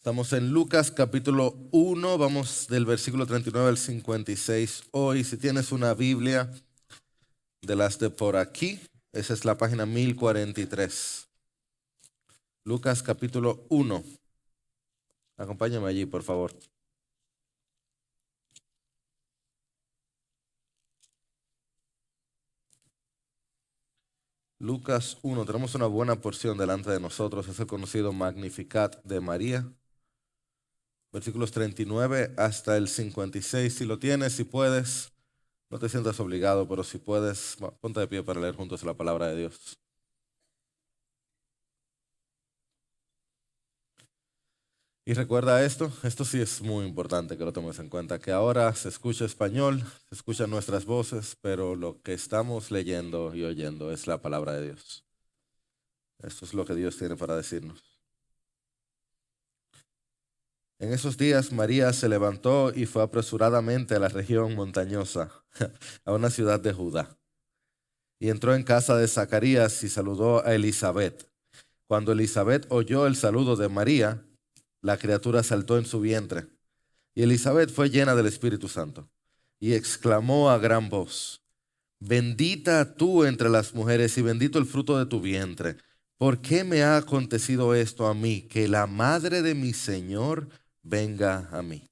Estamos en Lucas capítulo 1, vamos del versículo 39 al 56 hoy. Si tienes una Biblia de las de por aquí, esa es la página 1043. Lucas capítulo 1. Acompáñame allí, por favor. Lucas 1, tenemos una buena porción delante de nosotros, es el conocido Magnificat de María. Versículos 39 hasta el 56, si lo tienes, si puedes, no te sientas obligado, pero si puedes, ponte de pie para leer juntos la palabra de Dios. Y recuerda esto sí es muy importante que lo tomes en cuenta, que ahora se escucha español, se escuchan nuestras voces, pero lo que estamos leyendo y oyendo es la palabra de Dios. Esto es lo que Dios tiene para decirnos. En esos días María se levantó y fue apresuradamente a la región montañosa, a una ciudad de Judá. Y entró en casa de Zacarías y saludó a Elizabeth. Cuando Elizabeth oyó el saludo de María, la criatura saltó en su vientre. Y Elizabeth fue llena del Espíritu Santo y exclamó a gran voz: Bendita tú entre las mujeres y bendito el fruto de tu vientre. ¿Por qué me ha acontecido esto a mí, que la madre de mi Señor venga a mí?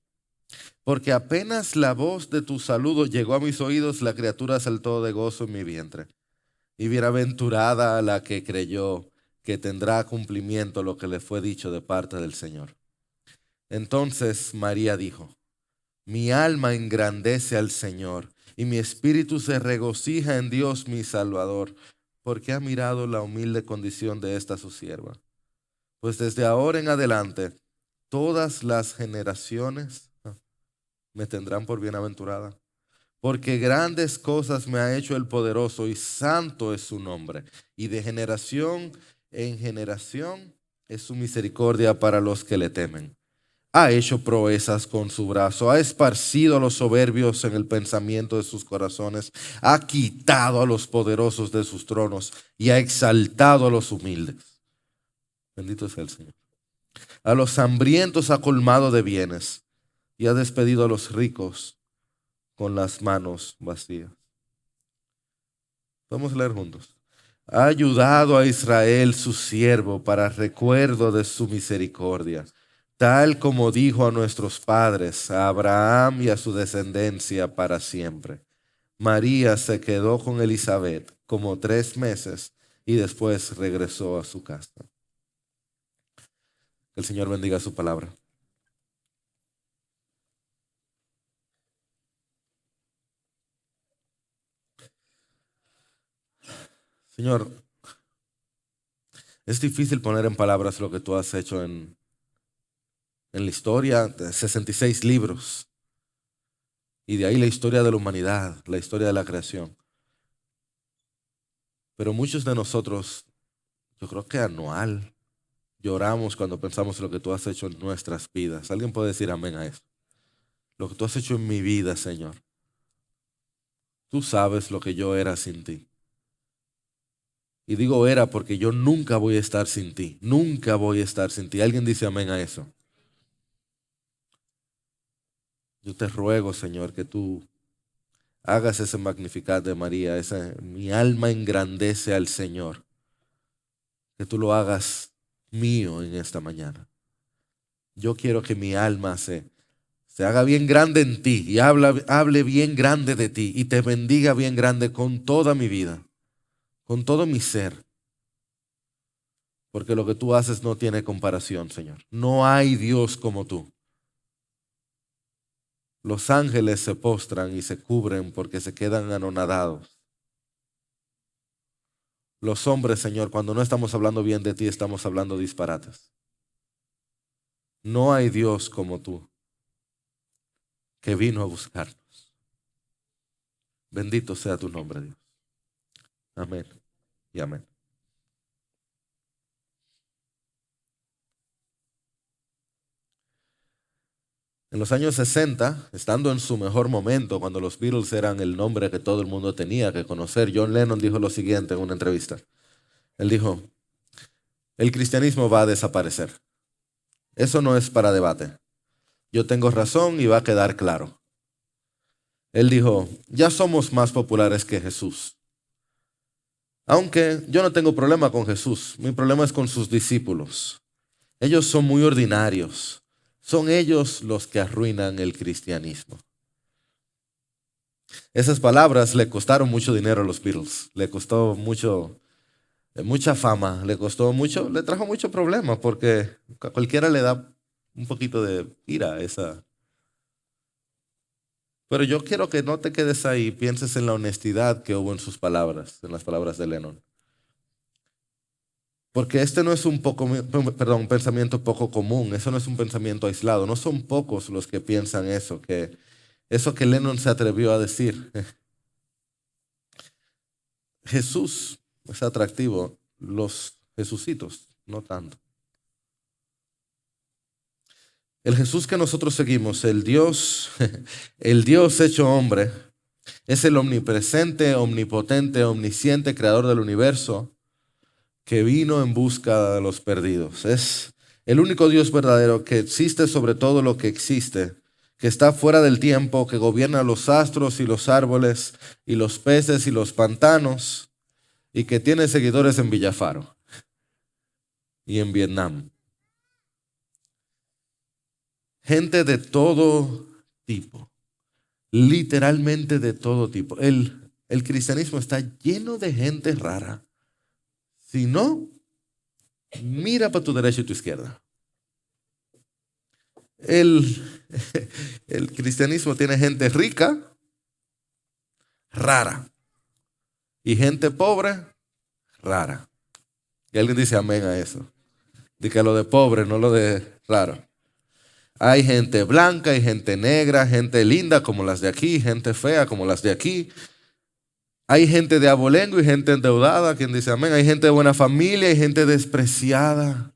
Porque apenas la voz de tu saludo llegó a mis oídos, la criatura saltó de gozo en mi vientre. Y bienaventurada la que creyó que tendrá cumplimiento lo que le fue dicho de parte del Señor. Entonces María dijo: Mi alma engrandece al Señor, y mi espíritu se regocija en Dios mi Salvador, porque ha mirado la humilde condición de esta su sierva. Pues desde ahora en adelante, todas las generaciones me tendrán por bienaventurada, porque grandes cosas me ha hecho el poderoso, y santo es su nombre, y de generación en generación es su misericordia para los que le temen. Ha hecho proezas con su brazo, ha esparcido a los soberbios en el pensamiento de sus corazones, ha quitado a los poderosos de sus tronos y ha exaltado a los humildes. Bendito sea el Señor. A los hambrientos ha colmado de bienes y ha despedido a los ricos con las manos vacías. Vamos a leer juntos. Ha ayudado a Israel su siervo para recuerdo de su misericordia, tal como dijo a nuestros padres, a Abraham y a su descendencia para siempre. María se quedó con Elizabeth como 3 meses y después regresó a su casa. Que el Señor bendiga su palabra. Señor, es difícil poner en palabras lo que tú has hecho en la historia de 66 libros. Y de ahí la historia de la humanidad, la historia de la creación. Pero muchos de nosotros, yo creo que anual, lloramos cuando pensamos lo que tú has hecho en nuestras vidas. ¿Alguien puede decir amén a eso? Lo que tú has hecho en mi vida, Señor. Tú sabes lo que yo era sin ti. Y digo era porque yo nunca voy a estar sin ti. Nunca voy a estar sin ti. ¿Alguien dice amén a eso? Yo te ruego, Señor, que tú hagas ese Magnificat de María. Mi alma engrandece al Señor. Que tú lo hagas mío en esta mañana. Yo quiero que mi alma se haga bien grande en ti y hable bien grande de ti y te bendiga bien grande con toda mi vida, con todo mi ser. Porque lo que tú haces no tiene comparación, Señor. No hay Dios como tú. Los ángeles se postran y se cubren porque se quedan anonadados. Los hombres, Señor, cuando no estamos hablando bien de ti, estamos hablando disparates. No hay Dios como tú, que vino a buscarnos. Bendito sea tu nombre, Dios. Amén y amén. En los años 60, estando en su mejor momento, cuando los Beatles eran el nombre que todo el mundo tenía que conocer, John Lennon dijo lo siguiente en una entrevista. Él dijo: el cristianismo va a desaparecer. Eso no es para debate. Yo tengo razón y va a quedar claro. Él dijo, ya somos más populares que Jesús. Aunque yo no tengo problema con Jesús, mi problema es con sus discípulos. Ellos son muy ordinarios. Son ellos los que arruinan el cristianismo. Esas palabras le costaron mucho dinero a los Beatles. Le costó mucha fama, le costó mucho, le trajo mucho problema porque a cualquiera le da un poquito de ira a esa. Pero yo quiero que no te quedes ahí, pienses en la honestidad que hubo en sus palabras, en las palabras de Lennon. Porque este no es un pensamiento poco común, eso no es un pensamiento aislado, no son pocos los que piensan eso que Lennon se atrevió a decir. Jesús es atractivo, los Jesucitos no tanto. El Jesús que nosotros seguimos, el Dios hecho hombre, es el omnipresente, omnipotente, omnisciente, creador del universo, que vino en busca de los perdidos. Es el único Dios verdadero que existe sobre todo lo que existe, que está fuera del tiempo, que gobierna los astros y los árboles y los peces y los pantanos, y que tiene seguidores en Villafaro y en Vietnam. Gente de todo tipo, literalmente de todo tipo. El cristianismo está lleno de gente rara. Si no, mira para tu derecha y tu izquierda. El cristianismo tiene gente rica, rara, y gente pobre, rara. Y alguien dice amén a eso. Dice que lo de pobre, no lo de raro. Hay gente blanca, hay gente negra, gente linda como las de aquí, gente fea como las de aquí. Hay gente de abolengo y gente endeudada, quien dice amén. Hay gente de buena familia y gente despreciada.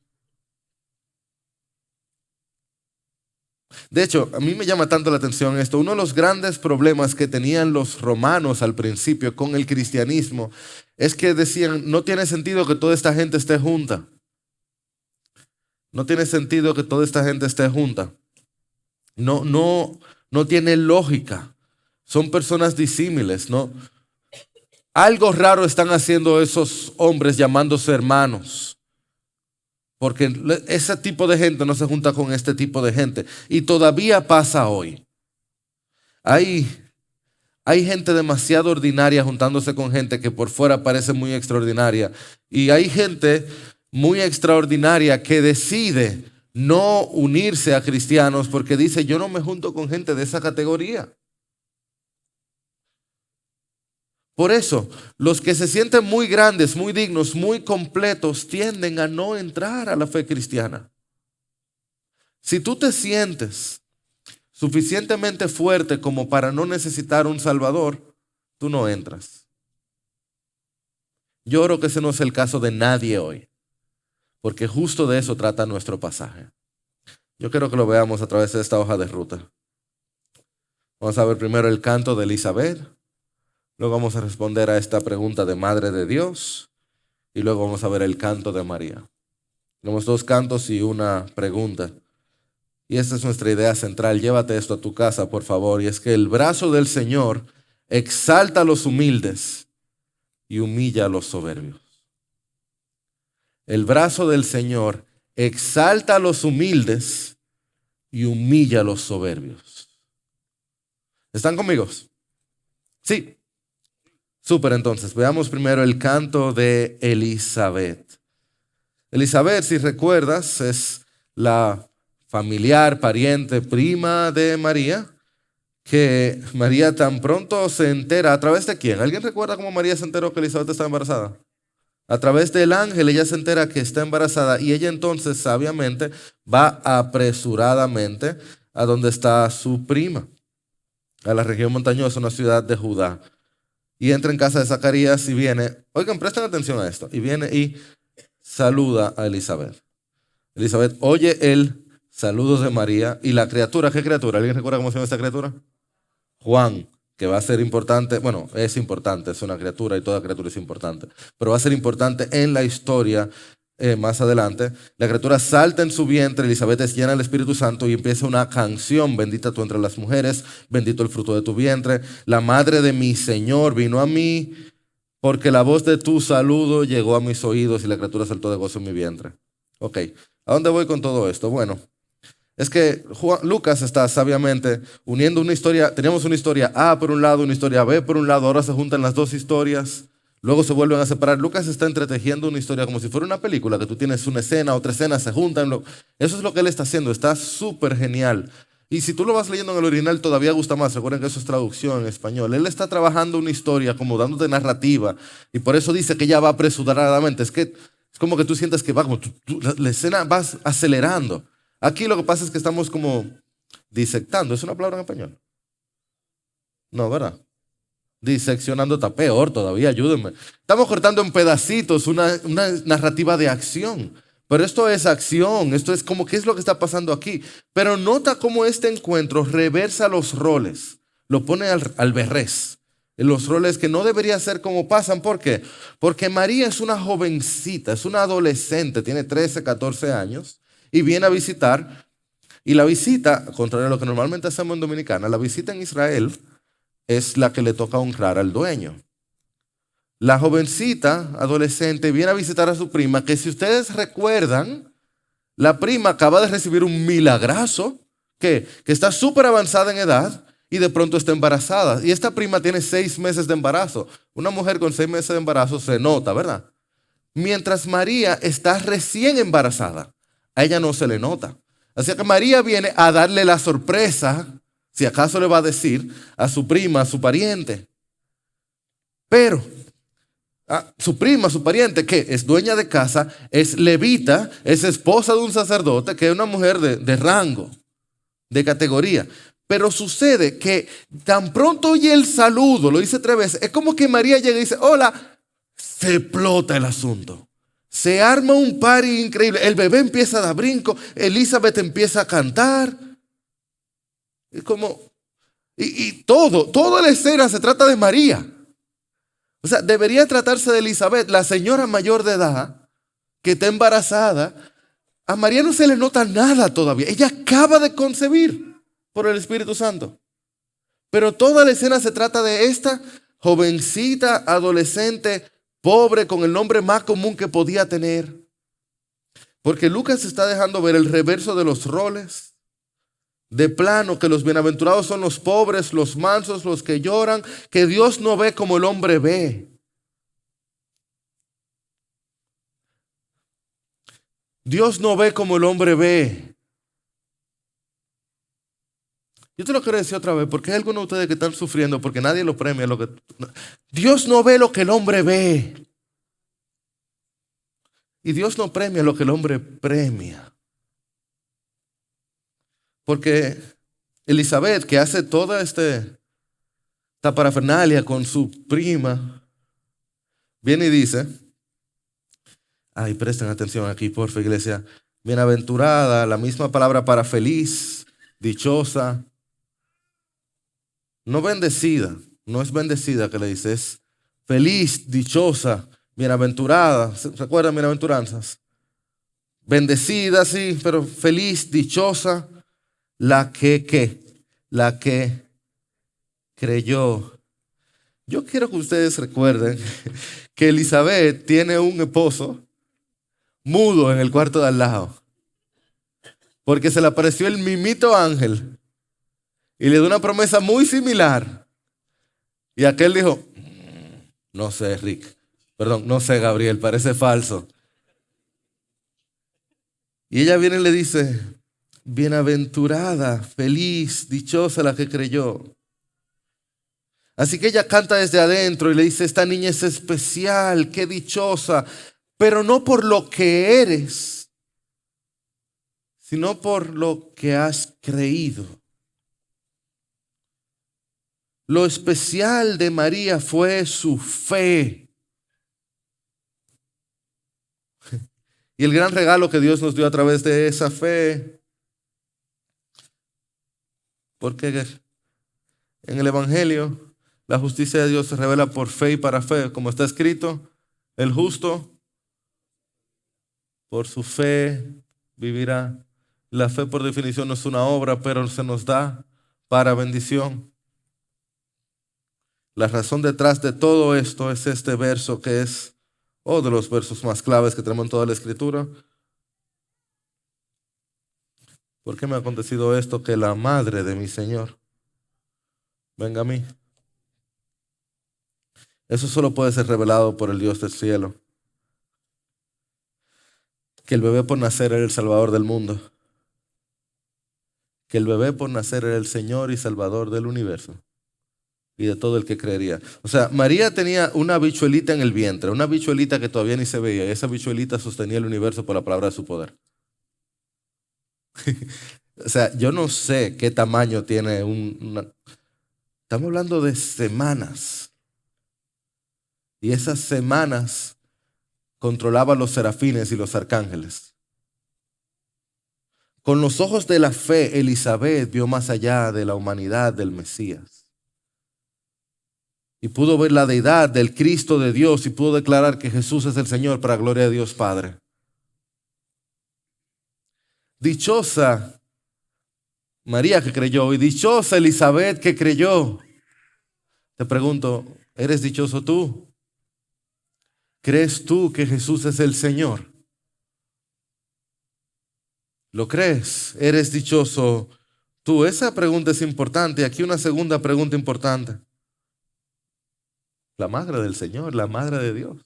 De hecho, a mí me llama tanto la atención esto. Uno de los grandes problemas que tenían los romanos al principio con el cristianismo es que decían, no tiene sentido que toda esta gente esté junta. No tiene sentido que toda esta gente esté junta. No tiene lógica. Son personas disímiles, ¿no? Algo raro están haciendo esos hombres llamándose hermanos. Porque ese tipo de gente no se junta con este tipo de gente. Y todavía pasa hoy. Hay gente demasiado ordinaria juntándose con gente que por fuera parece muy extraordinaria. Y hay gente muy extraordinaria que decide no unirse a cristianos porque dice, yo no me junto con gente de esa categoría. Por eso, los que se sienten muy grandes, muy dignos, muy completos, tienden a no entrar a la fe cristiana. Si tú te sientes suficientemente fuerte como para no necesitar un Salvador, tú no entras. Yo creo que ese no es el caso de nadie hoy, porque justo de eso trata nuestro pasaje. Yo quiero que lo veamos a través de esta hoja de ruta. Vamos a ver primero el canto de Elizabeth. Luego vamos a responder a esta pregunta de Madre de Dios. Y luego vamos a ver el canto de María. Tenemos 2 cantos y una pregunta. Y esta es nuestra idea central. Llévate esto a tu casa, por favor. Y es que el brazo del Señor exalta a los humildes y humilla a los soberbios. El brazo del Señor exalta a los humildes y humilla a los soberbios. ¿Están conmigo? Sí. Súper, entonces, veamos primero el canto de Elizabeth. Elizabeth, si recuerdas, es la familiar, pariente, prima de María, que María tan pronto se entera. ¿A través de quién? ¿Alguien recuerda cómo María se enteró que Elizabeth estaba embarazada? A través del ángel ella se entera que está embarazada y ella entonces sabiamente va apresuradamente a donde está su prima, a la región montañosa, una ciudad de Judá. Y entra en casa de Zacarías y viene, oigan, presten atención a esto, y viene y saluda a Elizabeth. Elizabeth oye el saludo de María y la criatura, ¿qué criatura? ¿Alguien recuerda cómo se llama esta criatura? Juan, que va a ser importante, bueno, es importante, es una criatura y toda criatura es importante, pero va a ser importante en la historia más adelante, la criatura salta en su vientre, Elizabeth es llena del Espíritu Santo y empieza una canción: bendita tú entre las mujeres, bendito el fruto de tu vientre, la madre de mi Señor vino a mí, porque la voz de tu saludo llegó a mis oídos y la criatura saltó de gozo en mi vientre. Ok, ¿a dónde voy con todo esto? Bueno, es que Lucas está sabiamente uniendo una historia. Teníamos una historia A por un lado, una historia B por un lado, ahora se juntan las dos historias, luego se vuelven a separar. Lucas está entretejiendo una historia como si fuera una película, que tú tienes una escena, otra escena, se juntan. Eso es lo que él está haciendo, está súper genial. Y si tú lo vas leyendo en el original todavía gusta más. Recuerden que eso es traducción en español. Él está trabajando una historia como dándote narrativa, y por eso dice que ya va apresuradamente. Es como que tú sientes que va como la escena va acelerando. Aquí lo que pasa es que estamos como disectando. ¿Es una palabra en español? No, ¿verdad? Diseccionando está peor todavía, ayúdenme. Estamos cortando en pedacitos una narrativa de acción. Pero esto es acción, esto es como qué es lo que está pasando aquí. Pero nota cómo este encuentro reversa los roles, lo pone al revés. Los roles que no debería ser como pasan. ¿Por qué? Porque María es una jovencita, es una adolescente, tiene 13, 14 años y viene a visitar. Y la visita, contrario a lo que normalmente hacemos en Dominicana, la visita en Israel es la que le toca honrar al dueño. La jovencita, adolescente, viene a visitar a su prima, que si ustedes recuerdan, la prima acaba de recibir un milagrazo, que está súper avanzada en edad y de pronto está embarazada. Y esta prima tiene 6 meses de embarazo. Una mujer con 6 meses de embarazo se nota, ¿verdad? Mientras María está recién embarazada, a ella no se le nota. Así que María viene a darle la sorpresa, si acaso le va a decir, a su prima, a su pariente. Pero su prima, su pariente, que es dueña de casa, es levita, es esposa de un sacerdote, que es una mujer de rango, de categoría. Pero sucede que tan pronto oye el saludo, lo dice 3 veces, es como que María llega y dice: hola, se explota el asunto. Se arma un party increíble. El bebé empieza a dar brinco, Elizabeth empieza a cantar. Es como, toda la escena se trata de María. O sea, debería tratarse de Elizabeth, la señora mayor de edad, que está embarazada. A María no se le nota nada todavía. Ella acaba de concebir por el Espíritu Santo. Pero toda la escena se trata de esta jovencita, adolescente, pobre, con el nombre más común que podía tener. Porque Lucas está dejando ver el reverso de los roles. De plano, que los bienaventurados son los pobres, los mansos, los que lloran, que Dios no ve como el hombre ve. Dios no ve como el hombre ve. Yo te lo quiero decir otra vez, porque hay algunos de ustedes que están sufriendo porque nadie lo premia. Dios no ve lo que el hombre ve. Y Dios no premia lo que el hombre premia. Porque Elizabeth, que hace toda esta parafernalia con su prima, viene y dice, ay, presten atención aquí, por favor, iglesia. Bienaventurada, la misma palabra para feliz, dichosa. No bendecida, no es bendecida que le dice, es feliz, dichosa, bienaventurada. ¿Recuerdan bienaventuranzas? Bendecida, sí, pero feliz, dichosa, la que creyó. Yo quiero que ustedes recuerden que Elizabeth tiene un esposo mudo en el cuarto de al lado, porque se le apareció el mimito ángel y le dio una promesa muy similar. Y aquel dijo, no sé, Rick, perdón, no sé, Gabriel, parece falso. Y ella viene y le dice, bienaventurada, feliz, dichosa la que creyó. Así que ella canta desde adentro y le dice, esta niña es especial, qué dichosa, pero no por lo que eres, sino por lo que has creído. Lo especial de María fue su fe. Y el gran regalo que Dios nos dio a través de esa fe. Porque en el Evangelio la justicia de Dios se revela por fe y para fe. Como está escrito, el justo por su fe vivirá. La fe por definición no es una obra, pero se nos da para bendición. La razón detrás de todo esto es este verso que es de los versos más claves que tenemos en toda la Escritura. ¿Por qué me ha acontecido esto? Que la madre de mi Señor venga a mí. Eso solo puede ser revelado por el Dios del cielo. Que el bebé por nacer era el Salvador del mundo. Que el bebé por nacer era el Señor y Salvador del universo y de todo el que creería. O sea, María tenía una bichuelita en el vientre, una bichuelita que todavía ni se veía, y esa bichuelita sostenía el universo por la palabra de su poder. O sea, yo no sé qué tamaño tiene Estamos hablando de semanas. Y esas semanas controlaban los serafines y los arcángeles. Con los ojos de la fe, Elizabeth vio más allá de la humanidad del Mesías. Y pudo ver la deidad del Cristo de Dios y pudo declarar que Jesús es el Señor para gloria de Dios Padre. Dichosa María que creyó y dichosa Elizabeth que creyó. Te pregunto, ¿eres dichoso tú? ¿Crees tú que Jesús es el Señor? ¿Lo crees? ¿Eres dichoso tú? Esa pregunta es importante. Aquí una segunda pregunta importante. La madre del Señor, la madre de Dios.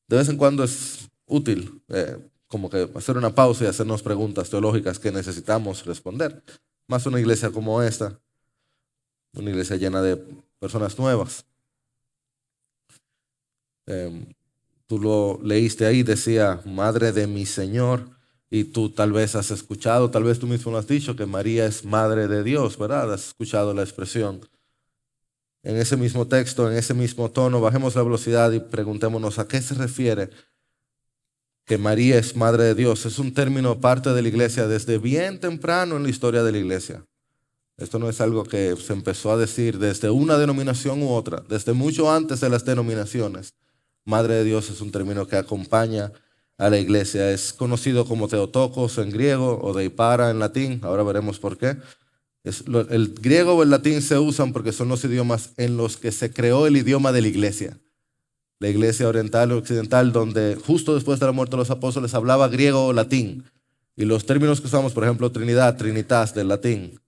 De vez en cuando es útil como que hacer una pausa y hacernos preguntas teológicas que necesitamos responder. Más una iglesia como esta, una iglesia llena de personas nuevas. Tú lo leíste ahí, decía, madre de mi Señor, y tú tal vez has escuchado, tal vez tú mismo lo has dicho, que María es madre de Dios, ¿verdad? Has escuchado la expresión. En ese mismo texto, en ese mismo tono, bajemos la velocidad y preguntémonos a qué se refiere que María es madre de Dios. Es un término parte de la iglesia desde bien temprano en la historia de la iglesia. Esto no es algo que se empezó a decir desde una denominación u otra, desde mucho antes de las denominaciones. Madre de Dios es un término que acompaña a la iglesia. Es conocido como Theotokos en griego o Deipara en latín. Ahora veremos por qué. El griego o el latín se usan porque son los idiomas en los que se creó el idioma de la iglesia. La iglesia oriental o occidental, donde justo después de la muerte de los apóstoles hablaba griego o latín. Y los términos que usamos, por ejemplo, Trinidad, Trinitas del latín,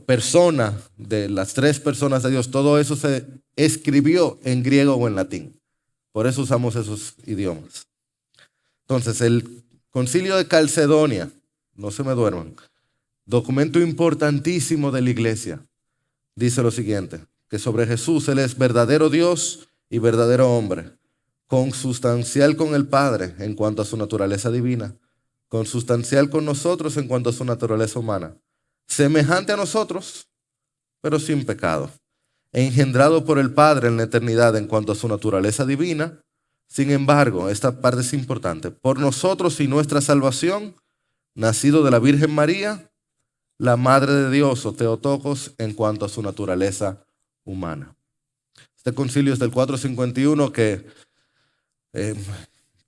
persona de las tres personas de Dios, todo eso se escribió en griego o en latín. Por eso usamos esos idiomas. Entonces, el Concilio de Calcedonia, no se me duerman, documento importantísimo de la iglesia, dice lo siguiente, que sobre Jesús Él es verdadero Dios y verdadero hombre, consustancial con el Padre en cuanto a su naturaleza divina, consustancial con nosotros en cuanto a su naturaleza humana, semejante a nosotros, pero sin pecado, engendrado por el Padre en la eternidad en cuanto a su naturaleza divina. Sin embargo, esta parte es importante, por nosotros y nuestra salvación, nacido de la Virgen María, la Madre de Dios o Theotokos en cuanto a su naturaleza humana. Este concilio es del 451 que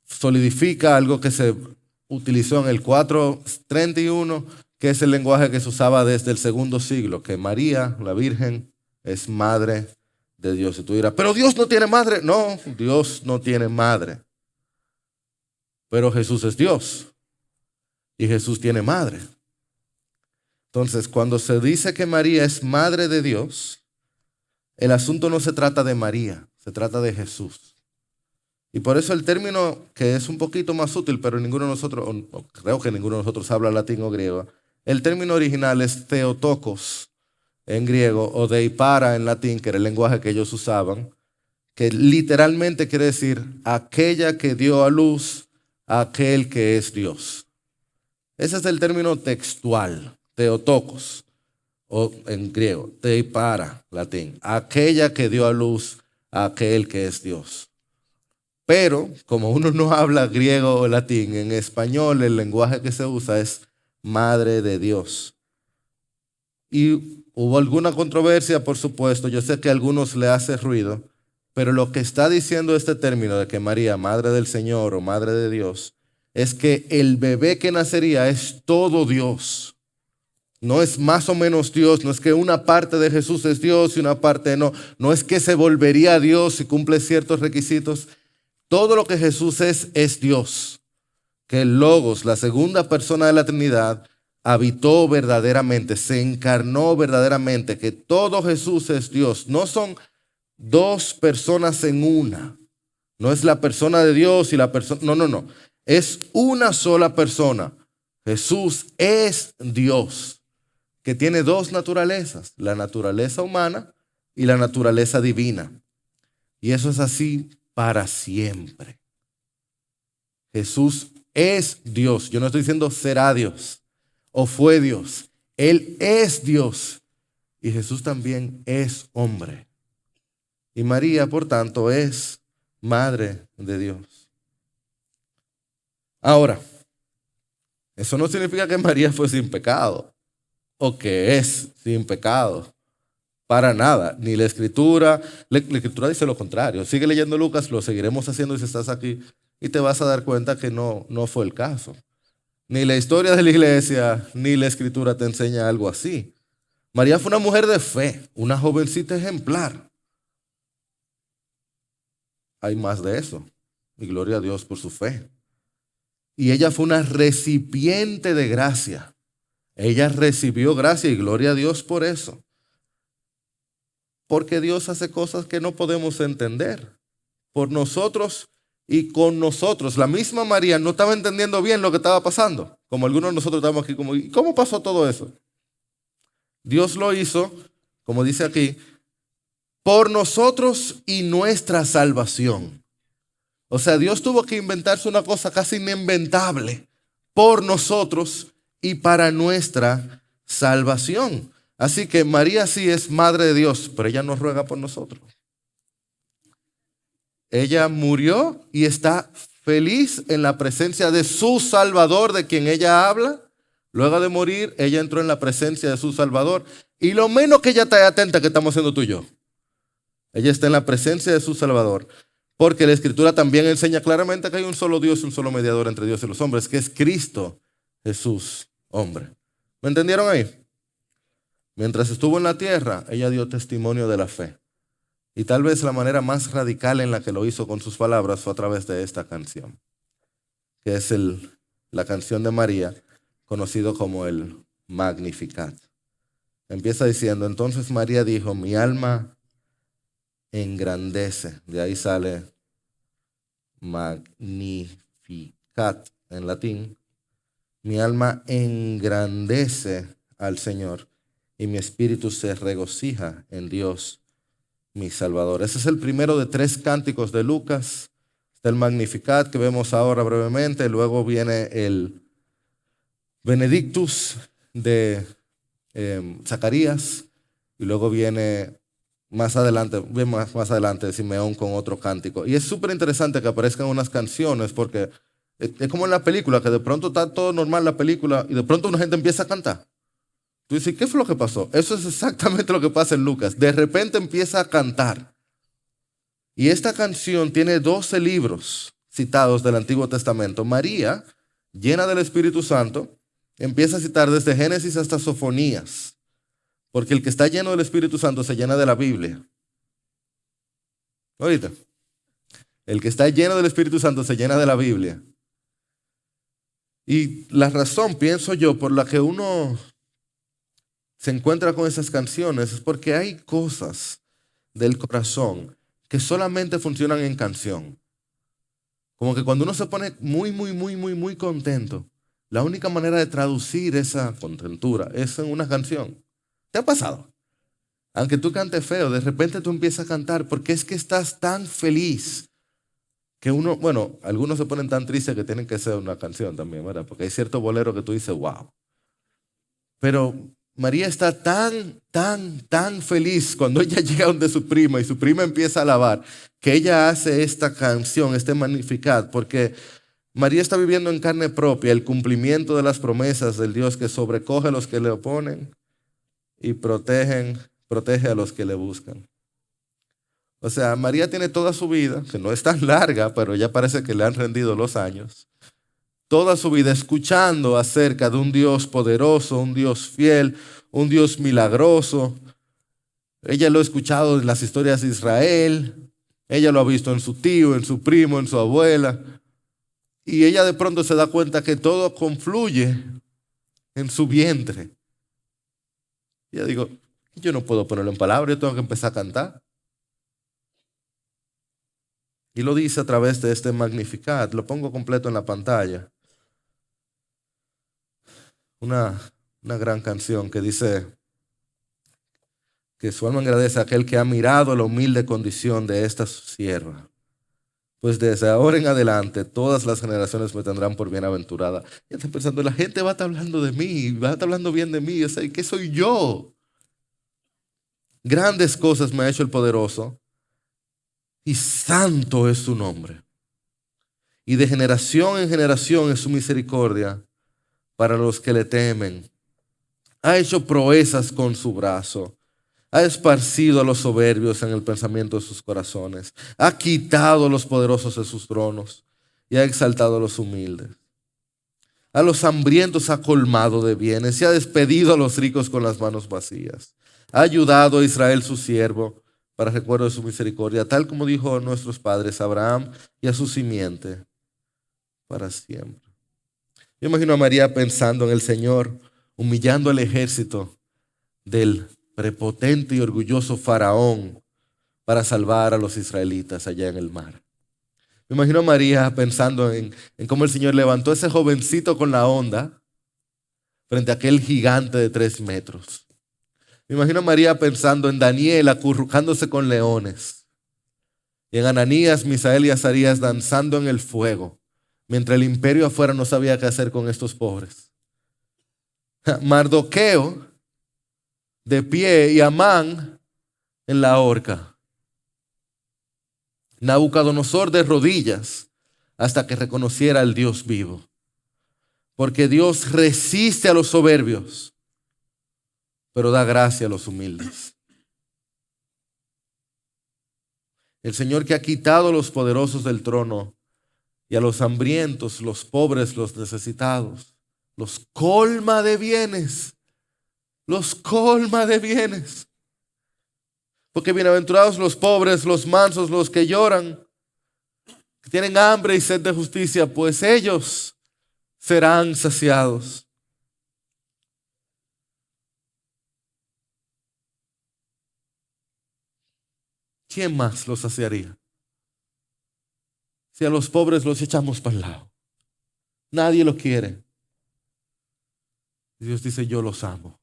solidifica algo que se utilizó en el 431, que es el lenguaje que se usaba desde el segundo siglo, que María, la Virgen, es madre de Dios. Y tú dirás, pero Dios no tiene madre. No, Dios no tiene madre. Pero Jesús es Dios. Y Jesús tiene madre. Entonces, cuando se dice que María es madre de Dios, el asunto no se trata de María, se trata de Jesús. Y por eso el término que es un poquito más útil, pero ninguno de nosotros, o creo que ninguno de nosotros habla latín o griego, el término original es Theotokos en griego o Deipara en latín, que era el lenguaje que ellos usaban, que literalmente quiere decir aquella que dio a luz a aquel que es Dios. Ese es el término textual, Theotokos, o en griego, Deipara, latín, aquella que dio a luz a aquel que es Dios. Pero como uno no habla griego o latín, en español el lenguaje que se usa es Madre de Dios. Y hubo alguna controversia, por supuesto. Yo sé que a algunos le hace ruido Pero lo que está diciendo este término de que María, madre del Señor o madre de Dios, es que el bebé que nacería es todo Dios. No es más o menos Dios, no es que una parte de Jesús es Dios y una parte no. No es que se volvería Dios si cumple ciertos requisitos. Todo lo que Jesús es Dios. Que el Logos, la segunda persona de la Trinidad, habitó verdaderamente, se encarnó verdaderamente, que todo Jesús es Dios. No son dos personas en una. No es la persona de Dios y la persona, no. Es una sola persona. Jesús es Dios, que tiene dos naturalezas, la naturaleza humana y la naturaleza divina. Y eso es así para siempre. Jesús es Dios. Yo no estoy diciendo será Dios o fue Dios. Él es Dios y Jesús también es hombre. Y María, por tanto, es madre de Dios. Ahora, eso no significa que María fue sin pecado o que es sin pecado. Para nada. Ni la Escritura dice lo contrario. Sigue leyendo Lucas, lo seguiremos haciendo si estás aquí y te vas a dar cuenta que no fue el caso. Ni la historia de la iglesia, ni la Escritura te enseña algo así. María fue una mujer de fe, una jovencita ejemplar. Hay más de eso. Y gloria a Dios por su fe. Y ella fue una recipiente de gracia. Ella recibió gracia y gloria a Dios por eso. Porque Dios hace cosas que no podemos entender. Por nosotros y con nosotros. La misma María no estaba entendiendo bien lo que estaba pasando. Como algunos de nosotros estamos aquí como, ¿y cómo pasó todo eso? Dios lo hizo, como dice aquí, por nosotros y nuestra salvación. O sea, Dios tuvo que inventarse una cosa casi ininventable por nosotros y para nuestra salvación. Así que María sí es madre de Dios, pero ella no ruega por nosotros. Ella murió y está feliz en la presencia de su Salvador, de quien ella habla. Luego de morir, ella entró en la presencia de su Salvador. Y lo menos que ella está atenta que estamos haciendo tú y yo. Ella está en la presencia de su Salvador. Porque la Escritura también enseña claramente que hay un solo Dios y un solo mediador entre Dios y los hombres, que es Cristo Jesús, hombre. ¿Me entendieron ahí? Mientras estuvo en la tierra, ella dio testimonio de la fe. Y tal vez la manera más radical en la que lo hizo con sus palabras fue a través de esta canción, que es la canción de María, conocido como el Magnificat. Empieza diciendo, entonces María dijo, mi alma engrandece. De ahí sale Magnificat en latín. Mi alma engrandece al Señor y mi espíritu se regocija en Dios, mi Salvador. Ese es el primero de 3 cánticos de Lucas. Está el Magnificat que vemos ahora brevemente. Luego viene el Benedictus de Zacarías. Y luego viene más adelante de Simeón con otro cántico. Y es súper interesante que aparezcan unas canciones porque es como en la película, que de pronto está todo normal la película y de pronto una gente empieza a cantar. Tú dices, ¿qué fue lo que pasó? Eso es exactamente lo que pasa en Lucas. De repente empieza a cantar. Y esta canción tiene 12 libros citados del Antiguo Testamento. María, llena del Espíritu Santo, empieza a citar desde Génesis hasta Sofonías. Porque el que está lleno del Espíritu Santo se llena de la Biblia. Ahorita. El que está lleno del Espíritu Santo se llena de la Biblia. Y la razón, pienso yo, por la que uno se encuentra con esas canciones es porque hay cosas del corazón que solamente funcionan en canción. Como que cuando uno se pone muy contento, la única manera de traducir esa contentura es en una canción. ¿Te ha pasado? Aunque tú cantes feo, de repente tú empiezas a cantar porque es que estás tan feliz que uno, bueno, algunos se ponen tan tristes que tienen que ser una canción también, ¿verdad? Porque hay cierto bolero que tú dices, wow. Pero María está tan feliz cuando ella llega donde su prima y su prima empieza a alabar, que ella hace esta canción, este Magnificat, porque María está viviendo en carne propia el cumplimiento de las promesas del Dios que sobrecoge a los que le oponen y protege a los que le buscan. O sea, María tiene toda su vida, que no es tan larga, pero ya parece que le han rendido los años. Toda su vida escuchando acerca de un Dios poderoso, un Dios fiel, un Dios milagroso. Ella lo ha escuchado en las historias de Israel. Ella lo ha visto en su tío, en su primo, en su abuela. Y ella de pronto se da cuenta que todo confluye en su vientre. Y yo digo, yo no puedo ponerlo en palabras, yo tengo que empezar a cantar. Y lo dice a través de este Magnificat. Lo pongo completo en la pantalla. Una gran canción que dice que su alma agradece a aquel que ha mirado la humilde condición de esta su sierva. Pues desde ahora en adelante todas las generaciones me tendrán por bienaventurada. Y estoy pensando, la gente va a estar hablando de mí, va a estar hablando bien de mí. O sea, ¿qué soy yo? Grandes cosas me ha hecho el poderoso y santo es su nombre. Y de generación en generación es su misericordia para los que le temen. Ha hecho proezas con su brazo. Ha esparcido a los soberbios en el pensamiento de sus corazones. Ha quitado a los poderosos de sus tronos y ha exaltado a los humildes. A los hambrientos ha colmado de bienes y ha despedido a los ricos con las manos vacías. Ha ayudado a Israel su siervo para recuerdo de su misericordia, tal como dijo a nuestros padres Abraham y a su simiente para siempre. Yo imagino a María pensando en el Señor, humillando al ejército del prepotente y orgulloso faraón para salvar a los israelitas allá en el mar. Me imagino a María pensando en cómo el Señor levantó a ese jovencito con la onda frente a aquel gigante de 3 metros. Me imagino a María pensando en Daniel acurrucándose con leones y en Ananías, Misael y Azarías danzando en el fuego mientras el imperio afuera no sabía qué hacer con estos pobres. Mardoqueo de pie y Amán en la horca. Nabucodonosor de rodillas hasta que reconociera al Dios vivo. Porque Dios resiste a los soberbios, pero da gracia a los humildes. El Señor que ha quitado a los poderosos del trono y a los hambrientos, los pobres, los necesitados, los colma de bienes. Los colma de bienes. Porque bienaventurados los pobres, los mansos, los que lloran, que tienen hambre y sed de justicia, pues ellos serán saciados. ¿Quién más los saciaría? Si a los pobres los echamos para el lado. Nadie lo quiere. Dios dice, yo los amo.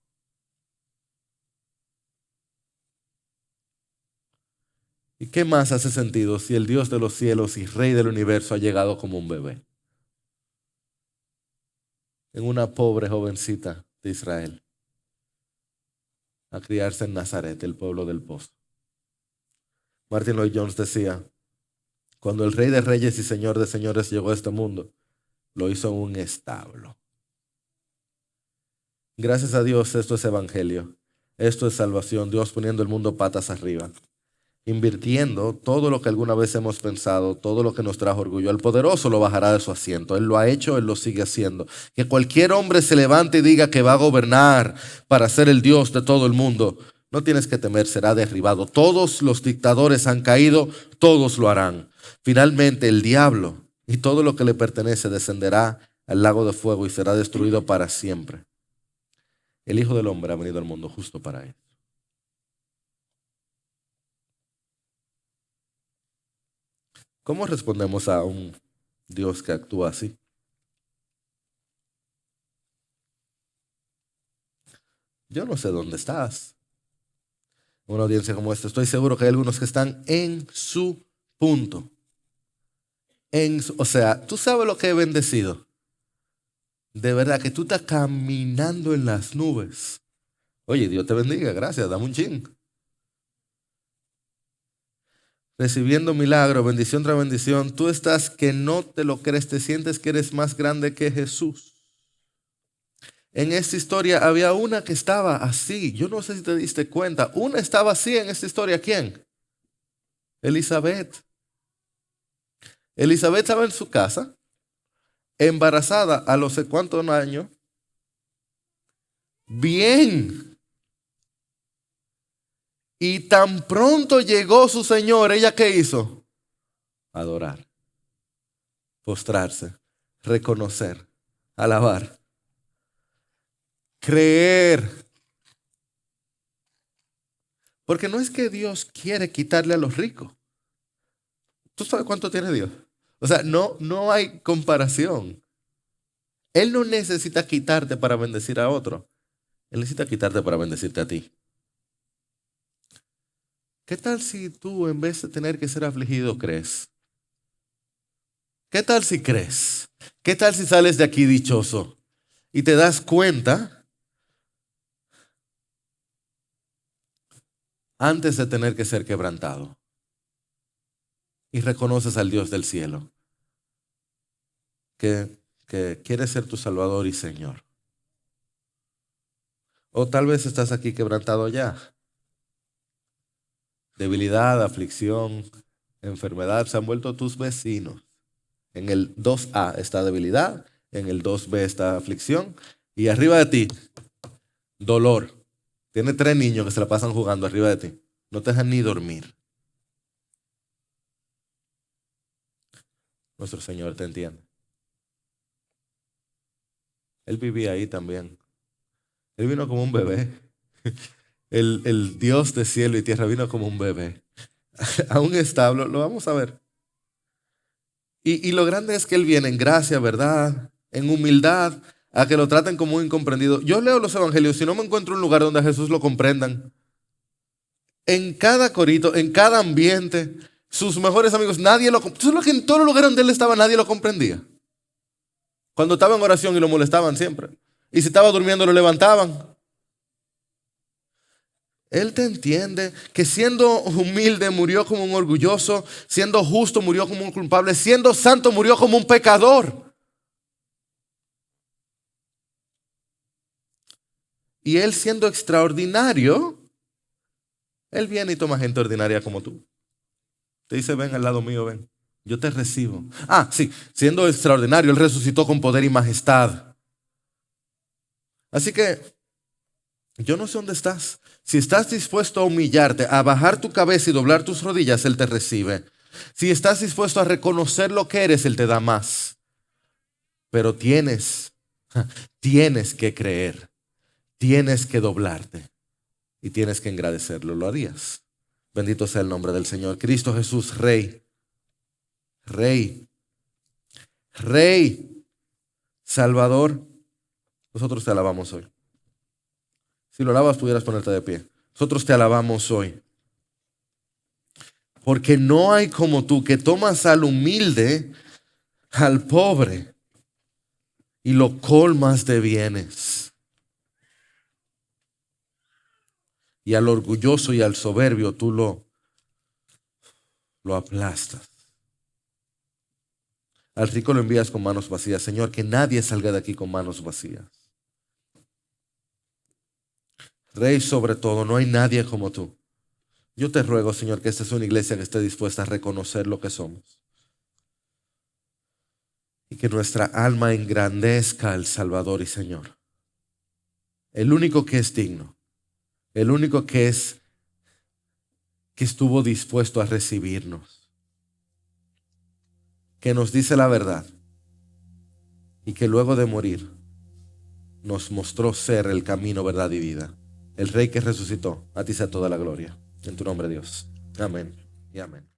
¿Y qué más hace sentido si el Dios de los cielos y Rey del universo ha llegado como un bebé en una pobre jovencita de Israel a criarse en Nazaret, el pueblo del pozo? Martin Lloyd Jones decía, cuando el Rey de Reyes y Señor de Señores llegó a este mundo, lo hizo en un establo. Gracias a Dios, esto es evangelio, esto es salvación, Dios poniendo el mundo patas arriba. Invirtiendo todo lo que alguna vez hemos pensado, todo lo que nos trajo orgullo. El poderoso lo bajará de su asiento. Él lo ha hecho, Él lo sigue haciendo. Que cualquier hombre se levante y diga que va a gobernar para ser el Dios de todo el mundo. No tienes que temer, será derribado. Todos los dictadores han caído, todos lo harán. Finalmente el diablo y todo lo que le pertenece descenderá al lago de fuego y será destruido para siempre. El Hijo del Hombre ha venido al mundo justo para él. ¿Cómo respondemos a un Dios que actúa así? Yo no sé dónde estás. En una audiencia como esta, estoy seguro que hay algunos que están en su punto. O sea, tú sabes lo que he bendecido. De verdad que tú estás caminando en las nubes. Oye, Dios te bendiga, gracias, dame un chin. Recibiendo milagro, bendición tras bendición, tú estás que no te lo crees, te sientes que eres más grande que Jesús. En esta historia había una que estaba así, yo no sé si te diste cuenta, una estaba así en esta historia, ¿quién? Elizabeth. Elizabeth estaba en su casa, embarazada a los sé cuántos años. Bien. Y tan pronto llegó su Señor, ¿ella qué hizo? Adorar, postrarse, reconocer, alabar, creer. Porque no es que Dios quiere quitarle a los ricos. ¿Tú sabes cuánto tiene Dios? O sea, no hay comparación. Él no necesita quitarte para bendecir a otro. Él necesita quitarte para bendecirte a ti. ¿Qué tal si tú, en vez de tener que ser afligido, crees? ¿Qué tal si crees? ¿Qué tal si sales de aquí dichoso y te das cuenta antes de tener que ser quebrantado y reconoces al Dios del cielo que quiere ser tu Salvador y Señor? O tal vez estás aquí quebrantado ya. Debilidad, aflicción, enfermedad se han vuelto tus vecinos. En el 2A está debilidad, en el 2B está aflicción y arriba de ti, dolor. Tiene 3 niños que se la pasan jugando arriba de ti. No te dejan ni dormir. Nuestro Señor te entiende. Él vivía ahí también. Él vino como un bebé. El Dios de cielo y tierra vino como un bebé. A un establo, lo vamos a ver. Y lo grande es que Él viene en gracia, verdad, en humildad, a que lo traten como un incomprendido. Yo leo los evangelios, si no me encuentro un lugar donde a Jesús lo comprendan. En cada corito, en cada ambiente, sus mejores amigos, nadie lo comprendía. ¿Tú sabes que en todos los lugares donde Él estaba nadie lo comprendía? Cuando estaba en oración y lo molestaban siempre. Y si estaba durmiendo lo levantaban. Él te entiende que siendo humilde murió como un orgulloso, siendo justo murió como un culpable, siendo santo murió como un pecador. Y Él siendo extraordinario, Él viene y toma gente ordinaria como tú. Te dice, ven al lado mío, ven. Yo te recibo. Ah, sí, siendo extraordinario, Él resucitó con poder y majestad. Así que yo no sé dónde estás. Si estás dispuesto a humillarte, a bajar tu cabeza y doblar tus rodillas, Él te recibe. Si estás dispuesto a reconocer lo que eres, Él te da más. Pero tienes que creer, tienes que doblarte y tienes que agradecerlo. ¿Lo harías? Bendito sea el nombre del Señor. Cristo Jesús, Rey, Rey, Rey, Salvador. Nosotros te alabamos hoy. Si lo alabas, pudieras ponerte de pie. Nosotros te alabamos hoy. Porque no hay como tú que tomas al humilde, al pobre, y lo colmas de bienes. Y al orgulloso y al soberbio tú lo aplastas. Al rico lo envías con manos vacías. Señor, que nadie salga de aquí con manos vacías. Rey sobre todo, no hay nadie como tú. Yo te ruego, Señor, que esta es una iglesia que esté dispuesta a reconocer lo que somos. Y que nuestra alma engrandezca al Salvador y Señor. El único que es digno. El único que estuvo dispuesto a recibirnos. Que nos dice la verdad. Y que luego de morir nos mostró ser el camino, verdad y vida. El Rey que resucitó, a ti sea toda la gloria. En tu nombre, Dios. Amén y amén.